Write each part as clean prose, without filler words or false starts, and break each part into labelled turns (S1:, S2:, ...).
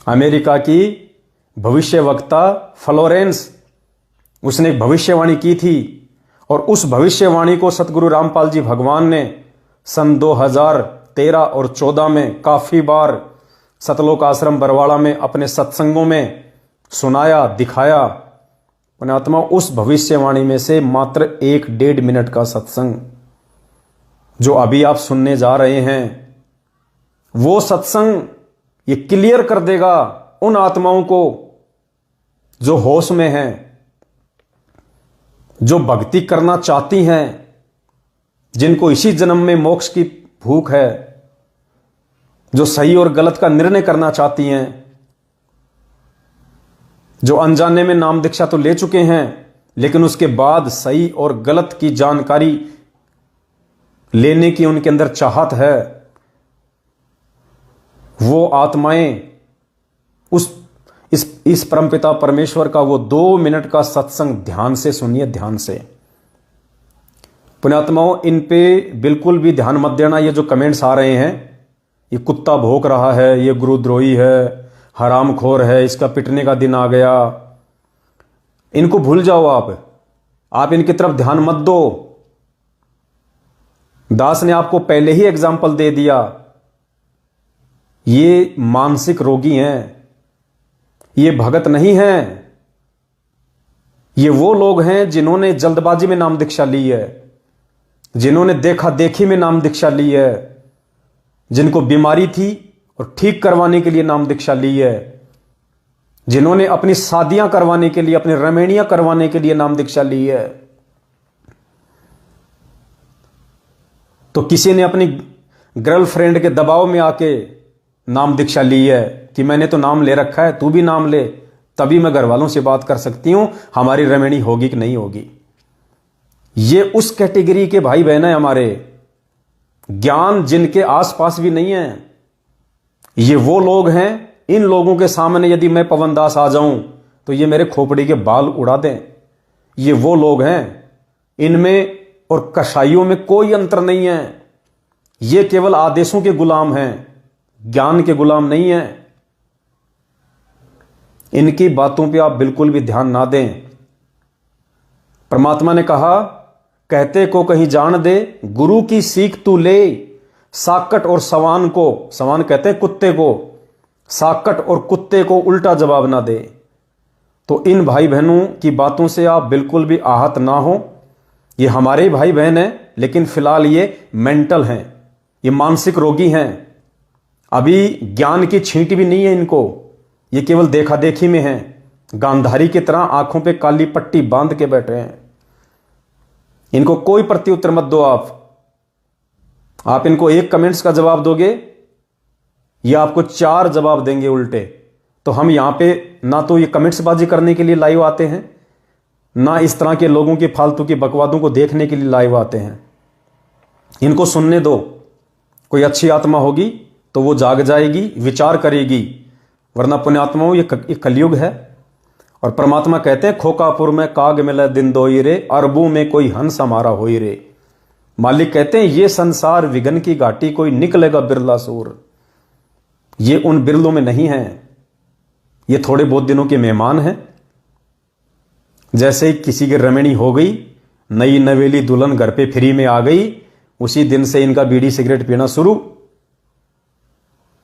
S1: America की भविष्यवक्ता Florence, उसने एक भविष्यवाणी की थी और उस भविष्यवाणी को सतगुरु रामपाल जी भगवान ने सन 2013 और 14 में काफी बार सतलोक आश्रम बरवाड़ा में अपने सत्संगों में सुनाया, दिखाया। पुण्यात्मा, उस भविष्यवाणी में से मात्र 1-1.5 मिनट का सत्संग जो अभी आप सुनने जा रहे हैं, वो सत्संग ये क्लियर कर देगा उन आत्माओं को जो होश में हैं, जो भक्ति करना चाहती हैं, जिनको इसी जन्म में मोक्ष की भूख है, जो सही और गलत का निर्णय करना चाहती हैं, जो अनजाने में नाम दीक्षा तो ले चुके हैं लेकिन उसके बाद सही और गलत की जानकारी लेने की उनके अंदर चाहत है। वो आत्माएं इस परमपिता परमेश्वर का वो 2 मिनट का सत्संग ध्यान से सुनिए, ध्यान से। पुण्यात्माओं, इन पे बिल्कुल भी ध्यान मत देना। ये जो कमेंट्स आ रहे हैं, ये कुत्ता भौंक रहा है, ये गुरुद्रोही है, हरामखोर है, इसका पिटने का दिन आ गया, इनको भूल जाओ। आप इनकी तरफ ध्यान मत दो। दास ने आपको पहले ही एग्जाम्पल दे दिया। ये मानसिक रोगी हैं, ये भगत नहीं हैं। ये वो लोग हैं जिन्होंने जल्दबाजी में नाम दीक्षा ली है, जिन्होंने देखा देखी में नाम दीक्षा ली है, जिनको बीमारी थी और ठीक करवाने के लिए नाम दीक्षा ली है, जिन्होंने अपनी शादियां करवाने के लिए, अपनी रमणियां करवाने के लिए नाम दीक्षा ली है। तो किसी ने अपनी गर्लफ्रेंड के दबाव में आके नाम दीक्षा ली है कि मैंने तो नाम ले रखा है, तू भी नाम ले, तभी मैं घर वालों से बात कर सकती हूं हमारी रमणी होगी कि नहीं होगी। ये उस कैटेगरी के भाई बहन है हमारे, ज्ञान जिनके आसपास भी नहीं है। ये वो लोग हैं, इन लोगों के सामने यदि मैं पवन दास आ जाऊं तो ये मेरे खोपड़ी के बाल उड़ा दें। ये वो लोग हैं, इनमें और कसाईयों में कोई अंतर नहीं है। ये केवल आदेशों के गुलाम हैं, ज्ञान के गुलाम नहीं हैं। इनकी बातों पे आप बिल्कुल भी ध्यान ना दें। परमात्मा ने कहा, कहते को कहीं जान दे, गुरु की सीख तू ले, साकट और सवान को, सवान कहते हैं कुत्ते को, साकट और कुत्ते को उल्टा जवाब ना दे। तो इन भाई बहनों की बातों से आप बिल्कुल भी आहत ना हो। ये हमारे भाई बहन हैं, लेकिन फिलहाल ये मेंटल हैं, ये मानसिक रोगी हैं। अभी ज्ञान की छींट भी नहीं है इनको, ये केवल देखा देखी में हैं। गांधारी की तरह आंखों पे काली पट्टी बांध के बैठे हैं। इनको कोई प्रत्युत्तर मत दो। आप इनको एक कमेंट्स का जवाब दोगे, ये आपको 4 जवाब देंगे उल्टे। तो हम यहां पे ना तो ये कमेंट्स बाजी करने के लिए लाइव आते हैं, ना इस तरह के लोगों की फालतू की बकवादों को देखने के लिए लाइव आते हैं। इनको सुनने दो। कोई अच्छी आत्मा होगी तो वो जाग जाएगी, विचार करेगी, वरना पुण्यात्माओं ये कलयुग है। और परमात्मा कहते हैं, खोकापुर में काग मिले दिन दोई रे, अरबों में कोई हंस हमारा होई रे। मालिक कहते हैं, ये संसार विघन की घाटी, कोई निकलेगा बिरला सूर। ये उन बिरलों में नहीं है, ये थोड़े बहुत दिनों के मेहमान हैं। जैसे ही किसी की रमणी हो गई, नई नवेली दुल्हन घर पे फ्री में आ गई, उसी दिन से इनका बीड़ी सिगरेट पीना शुरू।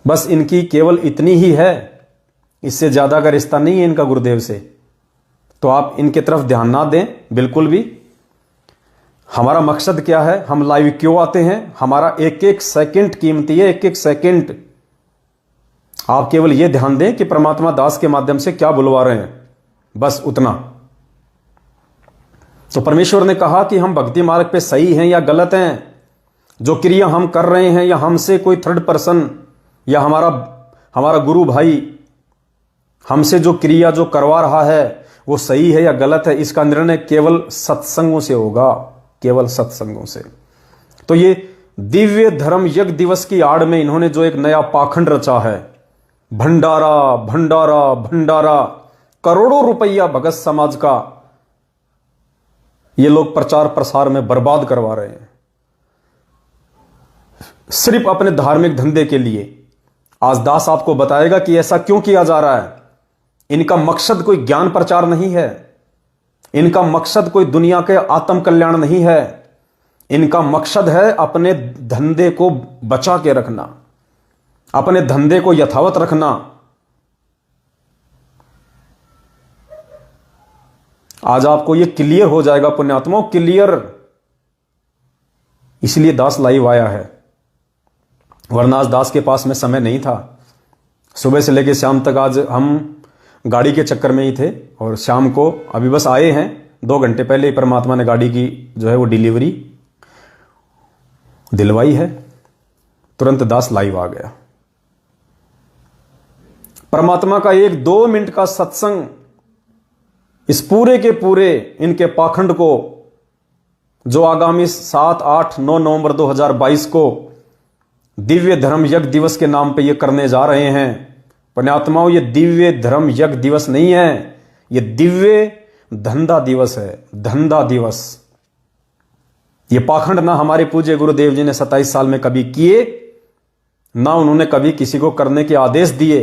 S1: बस इनकी केवल इतनी ही है, इससे ज्यादा का रिश्ता नहीं है इनका गुरुदेव से। तो आप इनके तरफ ध्यान ना दें बिल्कुल भी। हमारा मकसद क्या है, हम लाइव क्यों आते हैं, हमारा एक एक सेकंड कीमती है, एक एक सेकंड। आप केवल यह ध्यान दें कि परमात्मा दास के माध्यम से क्या बुलवा रहे हैं, बस उतना। तो परमेश्वर ने कहा कि हम भक्ति मार्ग पे सही हैं या गलत हैं, जो क्रिया हम कर रहे हैं, या हमसे कोई थर्ड पर्सन या हमारा गुरु भाई हमसे जो क्रिया जो करवा रहा है वो सही है या गलत है, इसका निर्णय केवल सत्संगों से होगा, केवल सत्संगों से। तो ये दिव्य धर्म यज्ञ दिवस की आड़ में इन्होंने जो एक नया पाखंड रचा है, भंडारा भंडारा भंडारा, करोड़ों रुपया भगत समाज का ये लोग प्रचार प्रसार में बर्बाद करवा रहे हैं, सिर्फ अपने धार्मिक धंधे के लिए। आज दास आपको बताएगा कि ऐसा क्यों किया जा रहा है। इनका मकसद कोई ज्ञान प्रचार नहीं है, इनका मकसद कोई दुनिया के आत्म कल्याण नहीं है, इनका मकसद है अपने धंधे को बचा के रखना, अपने धंधे को यथावत रखना। आज आपको यह क्लियर हो जाएगा पुण्यात्माओं, क्लियर। इसलिए दास लाइव आया है, वरना आज दास के पास में समय नहीं था। सुबह से लेकर शाम तक आज हम गाड़ी के चक्कर में ही थे, और शाम को अभी बस आए हैं, 2 घंटे पहले ही परमात्मा ने गाड़ी की जो है वो डिलीवरी दिलवाई है। तुरंत दास लाइव आ गया। परमात्मा का 1-2 मिनट का सत्संग इस पूरे के पूरे इनके पाखंड को, जो आगामी 7, 8, 9 नवंबर 2022 को दिव्य धर्म यज्ञ दिवस के नाम पे ये करने जा रहे हैं। पुण्यात्माओं, ये दिव्य धर्म यज्ञ दिवस नहीं है, ये दिव्य धंधा दिवस है, धंधा दिवस। ये पाखंड ना हमारे पूज्य गुरुदेव जी ने 27 साल में कभी किए, ना उन्होंने कभी किसी को करने के आदेश दिए।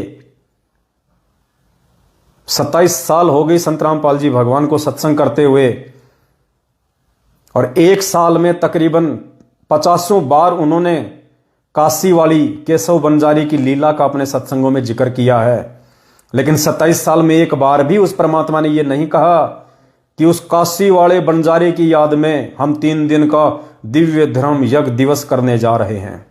S1: 27 साल हो गई संत रामपाल जी भगवान को सत्संग करते हुए, और 1 साल में तकरीबन 50 बार उन्होंने काशी वाली केशव बंजारी की लीला का अपने सत्संगों में जिक्र किया है। लेकिन 27 साल में एक बार भी उस परमात्मा ने यह नहीं कहा कि उस काशी वाले बंजारे की याद में हम 3 दिन का दिव्य धर्म यज्ञ दिवस करने जा रहे हैं।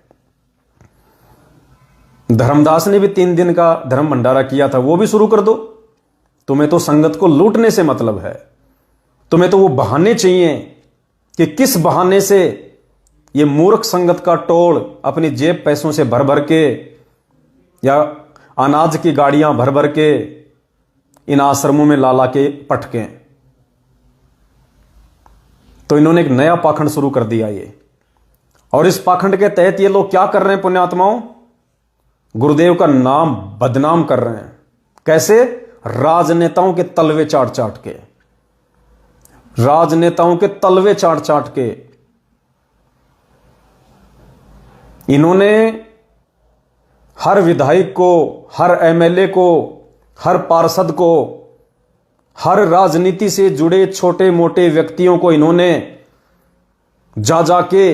S1: धर्मदास ने भी 3 दिन का धर्म भंडारा किया था, वो भी शुरू कर दो। तुम्हें तो संगत को लूटने से मतलब है, तुम्हें तो वो बहाने चाहिए कि किस बहाने से ये मूर्ख संगत का टोल अपनी जेब पैसों से भर भर के या अनाज की गाड़ियां भर भर के इन आश्रमों में ला ला के पटके। तो इन्होंने एक नया पाखंड शुरू कर दिया ये, और इस पाखंड के तहत ये लोग क्या कर रहे हैं पुण्यात्माओं? गुरुदेव का नाम बदनाम कर रहे हैं। कैसे? राजनेताओं के तलवे चाट चाट के, राजनेताओं के तलवे चाट चाट के इन्होंने हर विधायक को, हर एमएलए को, हर पार्षद को, हर राजनीति से जुड़े छोटे मोटे व्यक्तियों को इन्होंने जा जाके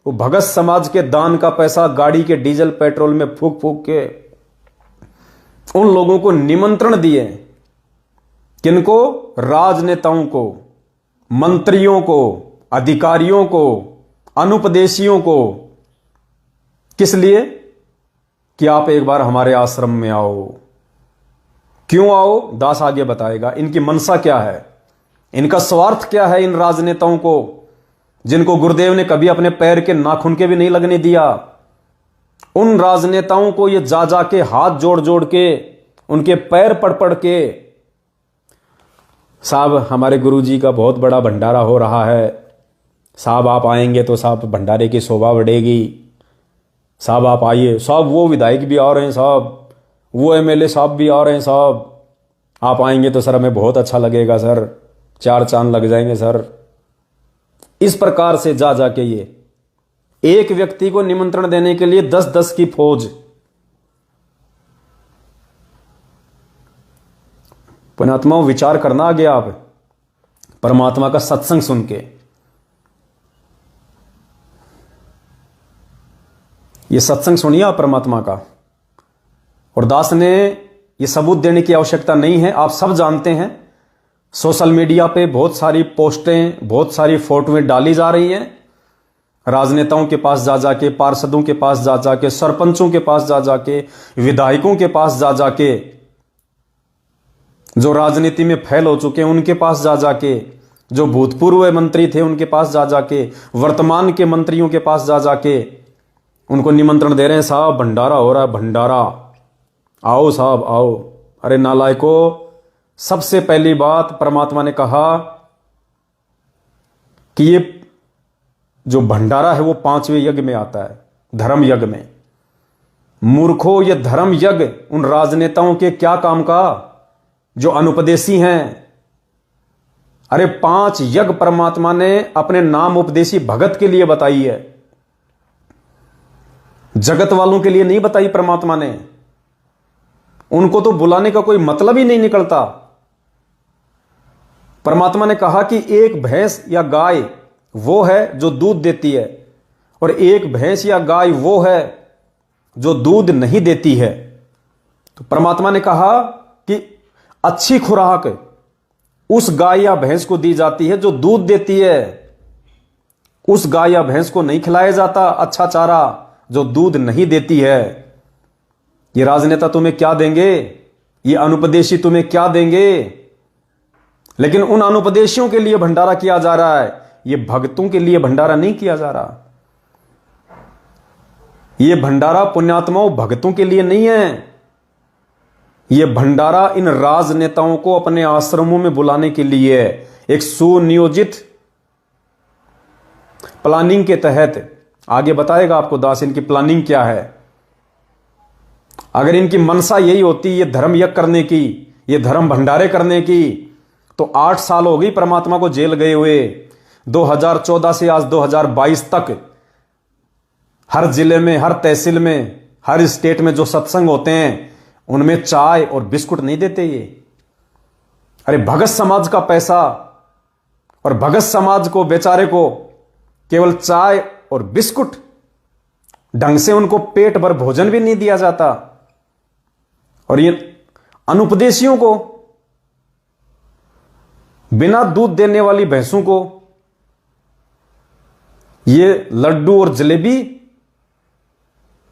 S1: वो भगत समाज के दान का पैसा गाड़ी के डीजल पेट्रोल में फूक फूक के उन लोगों को निमंत्रण दिए। किनको? राजनेताओं को, मंत्रियों को, अधिकारियों को, अनुपदेशियों को। किस लिए? कि आप एक बार हमारे आश्रम में आओ। क्यों आओ? दास आगे बताएगा। इनकी मनसा क्या है, इनका स्वार्थ क्या है इन राजनेताओं को, जिनको गुरुदेव ने कभी अपने पैर के नाखून के भी नहीं लगने दिया। उन राजनेताओं को ये जा जा के हाथ जोड़ जोड़ के उनके पैर पड़ पड़ के, साहब हमारे गुरुजी का बहुत बड़ा भंडारा हो रहा है, साहब आप आएंगे तो साहब भंडारे की शोभा बढ़ेगी, साहब आप आइए, साहब वो विधायक भी आ रहे हैं, साहब वो एमएलए साहब भी आ रहे हैं, साहब आप आएंगे तो सर हमें बहुत अच्छा लगेगा सर, 4 चांद लग जाएंगे सर। इस प्रकार से जा जाके ये एक व्यक्ति को निमंत्रण देने के लिए 10-10 की फौज। पुण्यात्माओं, विचार करना आगे आप परमात्मा का सत्संग सुन के। ये सत्संग सुनिए आप परमात्मा का। और दास ने ये सबूत देने की आवश्यकता नहीं है, आप सब जानते हैं। सोशल मीडिया पे बहुत सारी पोस्टें, बहुत सारी फोटोएं डाली जा रही हैं, राजनेताओं के पास जा जाके, पार्षदों के पास जा जाके, सरपंचों के पास जा जाके, विधायकों के पास जा जाके, जो राजनीति में फैल हो चुके हैं उनके पास जा जाके, जो भूतपूर्व मंत्री थे उनके पास जा जाके, वर्तमान के मंत्रियों के पास जा जाके उनको निमंत्रण दे रहे हैं, साहब भंडारा हो रहा है, भंडारा आओ साहब आओ। अरे नालायको, सबसे पहली बात परमात्मा ने कहा कि ये जो भंडारा है वो 5वें यज्ञ में आता है, धर्म यज्ञ में। मूर्खों, ये धर्म यज्ञ उन राजनेताओं के क्या काम का जो अनुपदेशी हैं। अरे 5 यज्ञ परमात्मा ने अपने नाम उपदेशी भगत के लिए बताई है, जगत वालों के लिए नहीं बताई परमात्मा ने। उनको तो बुलाने का कोई मतलब ही नहीं निकलता। परमात्मा ने कहा कि एक भैंस या गाय वो है जो दूध देती है, और एक भैंस या गाय वो है जो दूध नहीं देती है। तो परमात्मा ने कहा कि अच्छी खुराक उस गाय या भैंस को दी जाती है जो दूध देती है। उस गाय या भैंस को नहीं खिलाया जाता अच्छा चारा जो दूध नहीं देती है। ये राजनेता तुम्हें क्या देंगे, ये अनुपदेशी तुम्हें क्या देंगे? लेकिन उन अनुपदेशियों के लिए भंडारा किया जा रहा है, ये भक्तों के लिए भंडारा नहीं किया जा रहा। ये भंडारा पुण्यात्माओं भक्तों के लिए नहीं है। ये भंडारा इन राजनेताओं को अपने आश्रमों में बुलाने के लिए है। एक सुनियोजित प्लानिंग के तहत। आगे बताएगा आपको दास इनकी प्लानिंग क्या है। अगर इनकी मनसा यही होती ये धर्म यज्ञ करने की, ये धर्म भंडारे करने की, तो 8 साल हो गई परमात्मा को जेल गए हुए। 2014 से आज 2022 तक हर जिले में, हर तहसील में, हर स्टेट में जो सत्संग होते हैं उनमें चाय और बिस्कुट नहीं देते ये। अरे भगत समाज का पैसा, और भगत समाज को बेचारे को केवल चाय और बिस्कुट, ढंग से उनको पेट भर भोजन भी नहीं दिया जाता। और ये अनुपदेशियों को, बिना दूध देने वाली भैंसों को ये लड्डू और जलेबी।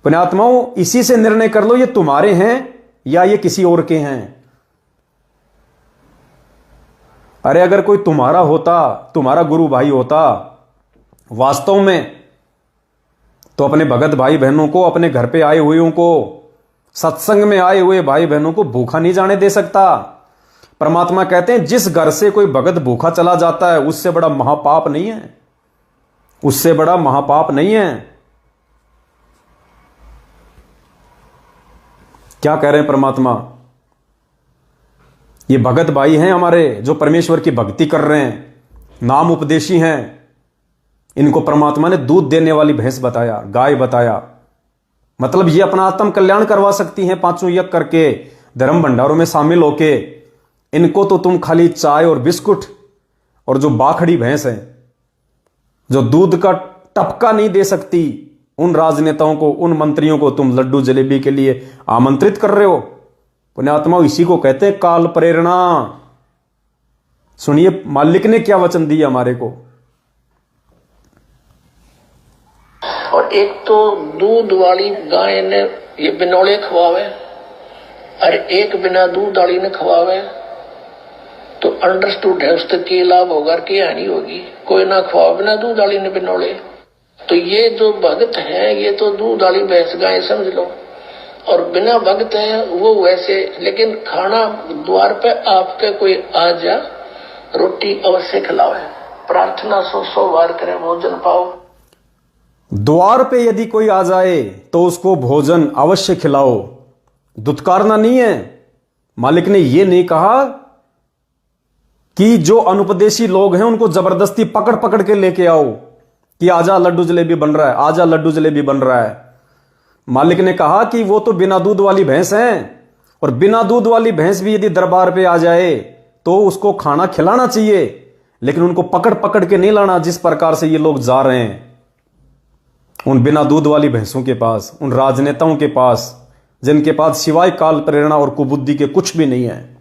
S1: पुण्यात्माओं इसी से निर्णय कर लो ये तुम्हारे हैं या ये किसी और के हैं। अरे अगर कोई तुम्हारा होता, तुम्हारा गुरु भाई होता वास्तव में, तो अपने भगत भाई बहनों को, अपने घर पे आए हुए को, सत्संग में आए हुए भाई बहनों को भूखा नहीं जाने दे सकता। परमात्मा कहते हैं जिस घर से कोई भगत भूखा चला जाता है उससे बड़ा महापाप नहीं है, उससे बड़ा महापाप नहीं है। क्या कह रहे हैं परमात्मा? ये भगत भाई हैं हमारे जो परमेश्वर की भक्ति कर रहे हैं, नाम उपदेशी हैं। इनको परमात्मा ने दूध देने वाली भैंस बताया, गाय बताया। मतलब ये अपना आत्म कल्याण करवा सकती हैं पांचों यज्ञ करके, धर्म भंडारों में शामिल होके। इनको तो तुम खाली चाय और बिस्कुट, और जो बाखड़ी भैंस है जो दूध का टपका नहीं दे सकती, उन राजनेताओं को, उन मंत्रियों को तुम लड्डू जलेबी के लिए आमंत्रित कर रहे हो। पुण्यात्माओं इसी को कहते हैं काल प्रेरणा। सुनिए मालिक ने क्या वचन दिया हमारे को।
S2: और एक तो दूध वाली गाय ने ये बिनौले खवावे, और एक बिना दूध वाली ने खवावे, तो अंडरस्टूड है उससे क्या लाभ होगा, क्या हानि होगी। कोई ना खवावे बिना दूध वाली ने बिनौले। तो ये जो भगत है ये तो दूध वाली भैंस गाय समझ लो, और बिना भगत है वो वैसे। लेकिन खाना द्वार पे आपके कोई आ जा, रोटी अवश्य खिलावे, प्रार्थना 100 बार करे, भोजन पाओ।
S1: द्वार पे यदि कोई आ जाए तो उसको भोजन अवश्य खिलाओ, दुत्कारना नहीं है। मालिक ने यह नहीं कहा कि जो अनुपदेशी लोग हैं उनको जबरदस्ती पकड़ पकड़ के लेके आओ कि आजा लड्डू जलेबी बन रहा है, आजा लड्डू जलेबी बन रहा है। मालिक ने कहा कि वो तो बिना दूध वाली भैंस हैं, और बिना दूध वाली भैंस भी यदि दरबार पे आ जाए तो उसको खाना खिलाना चाहिए, लेकिन उनको पकड़ पकड़ के नहीं लाना जिस प्रकार से ये लोग जा रहे हैं उन बिना दूध वाली भैंसों के पास, उन राजनेताओं के पास जिनके पास सिवाय काल प्रेरणा और कुबुद्धि के कुछ भी नहीं है।